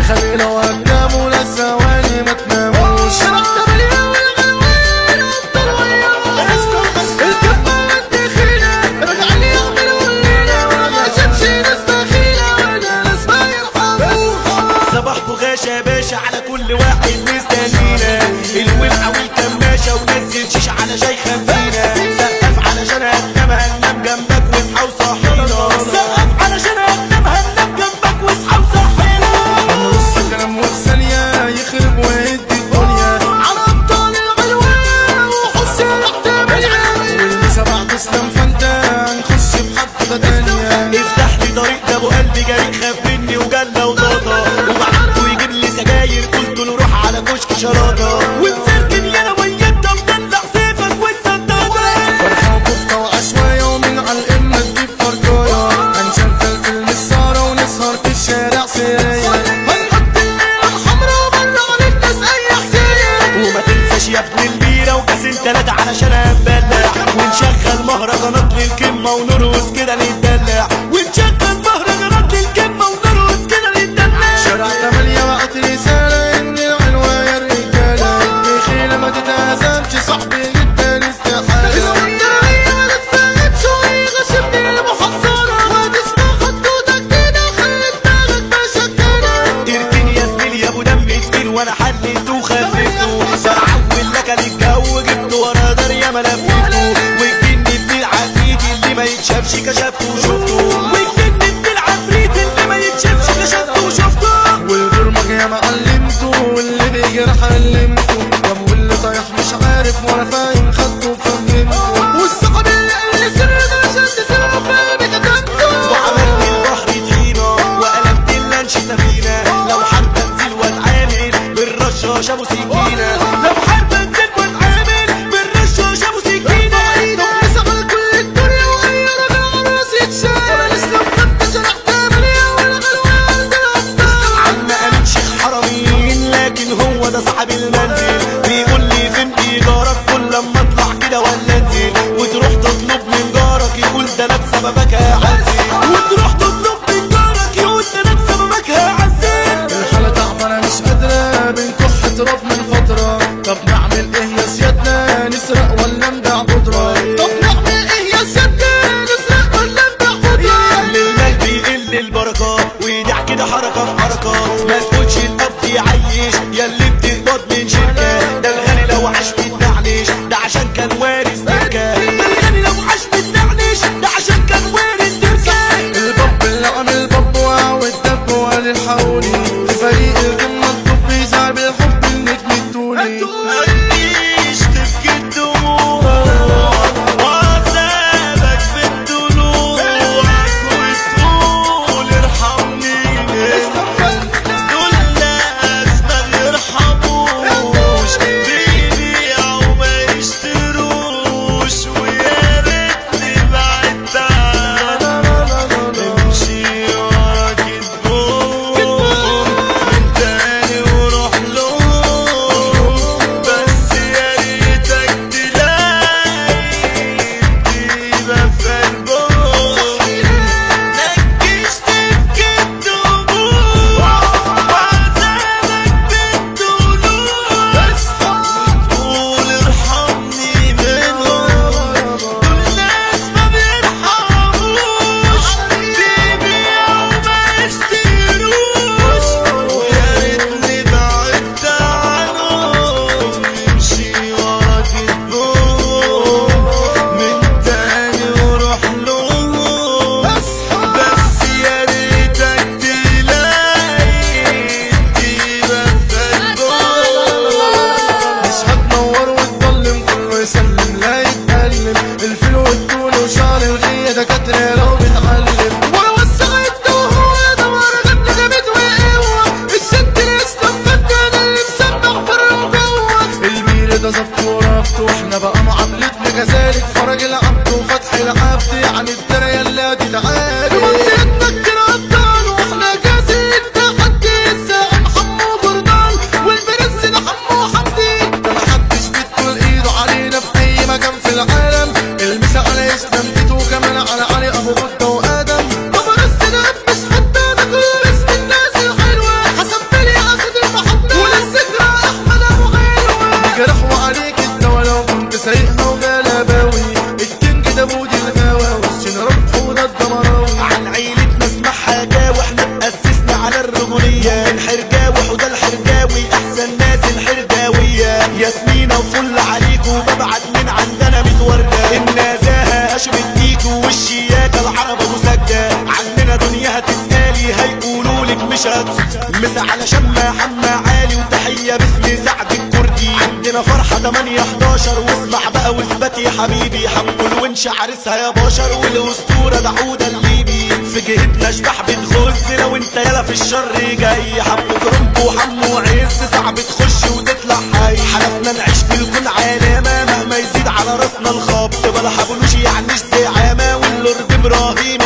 خلينا وقدامه للثواني ما تناموش. شربت مليان والغلوان وافضل وياهم الكبة والدخيلة رجع لي يعملوا الليلة وما شافش ناس بخيلة ولا ناس ما يرحموها. صباح بغاشة يا باشا على كل واحد مستنينا الولعة والكماشة ونزل شيش على شاي خفينا. سقف علشان هننام جنبك واصحى وصحينا. سقف علشان هننام جنبك واصحى وصحينا. كلام وثانية يخرب ويدي الدنيا على أبطال الغلوان وحسين احتمالية. والمسا بعد اسلام فانت هنخش بحبة تانية. افتح لي طريق ده ابو قلبي جريء خاف مني وجلة وطاطا وبعته يجيب لي سجاير قلت له روح على كشك شراطة ومسركن يانا وينت مدلع سيفك والسدادة. فرخة وكفتة وعشواية ومن على القمة تجيب فرجاية. هنشغل فيلم السهرة ونسهر في الشارع سرية. وما تنساش يا ابن البيرة وكاسين 3 علشان هنبلع ونشغل مهرجانات للكمة ونرقص كده نتدلع. ونشغل مهرجانات للكمة ونرقص كده نتدلع. شارع 8 بعت رسالة إن العنوة يا الرجالة الدخيلة ما تتهزمش صاحبي جدا استحالة. الوطنية ما تتفهمش ويغشمني المحصلة وتسمع خطوطك كده خلي دماغك مشكلة. اركن يا زميلي يا ابو دم تقيل وانا حليته وخفيته. بعول لك الجو جبته ورا داريا ما لفيته. والجن ابن العفريت اللي ما يتشافش كشفته وشفته. والجن ابن العفريت اللي ما يتشافش كشفته وشفته. والبرمج يا معلمته واللي بيجرح علمته. طب واللي طايح مش عارف ولا فاهم خدته وفهمته. والصحاب اللي سرنا عشان تسرقوا فاهم كتبته. وعملت البحر طحينة وقلبت اللانش سفينة. لو حرب انزل واتعامل بالرشاش ابو سكينة. لو حرب انزل واتعامل بالرشاش ابو سكينة. نسعى لكل الدنيا واي راجل على راسي يتشال. الاسلام خدت شرح 8 والغلوان ده الابطال. عنا امين شيخ حرمين لكن هو ده صاحب المنزل. بيقول لي فين ايجارك كل لما اطلع كده ولا انزل. وتروح تطلب من جارك يقول ده انا بسببك هعزل. وتروح تطلب من جارك يقول ده انا بسببك هعزل. الحالة تعبانة مش قادرة بنكح تراب من فترة. طب نعمل ايه يا سيادنا نسرق ولا نبيع بودرة؟ طب نعمل ايه يا سيادنا نسرق ولا نبيع بودرة؟ للمال بيقل البركة ويدع كده حركة في حركة. ما تقولش القبض يعيش يا اللي بتقبض من شركة. ده الغني لو عاش بيتنعنش ده عشان كان وارث تركة. ده الغني لو عاش بيتنعنش ده عشان كان وارث تركة. الباب اللي عامل باب والدب وقال الحقوني. في فريق الجنة الطب يزعل بالحب النجم التوني. ماليش تبكي الدموع وعذابك بالدلوع وتقول ارحمني. دول ناس ما يرحموش بيبيعوا ما يشتروش. ويا ريتني بعدت عنك امشي ورا كدبهم. انت الحربوية من حرجاوي وده الحرجاوي احسن ناس الحرجاوية ياسمينة وفل عليكوا ببعت من عندنا 100 وردة النزاهة هاشم الديكو والشياكة العرب ابو سجة عننا دنيا هتسألي هيقولولك مش مسا على شمة حمى عالي وتحية باسم سعد الكردي عندنا فرحة 8/11 واسمع بقى واثبت يا حبيبي حمو الونش عرسها يا بشر والاسطورة دعودة الليبي في جهتنا اشبح بتغز لو انت يلا في الشر جاي حمو كرنكو وحمو عز صعب تخش وتطلع حي حلفنا نعيش في الكون علامة مهما يزيد على راسنا الخبط بلا حبلوش يعني زعامة واللورد ابراهيم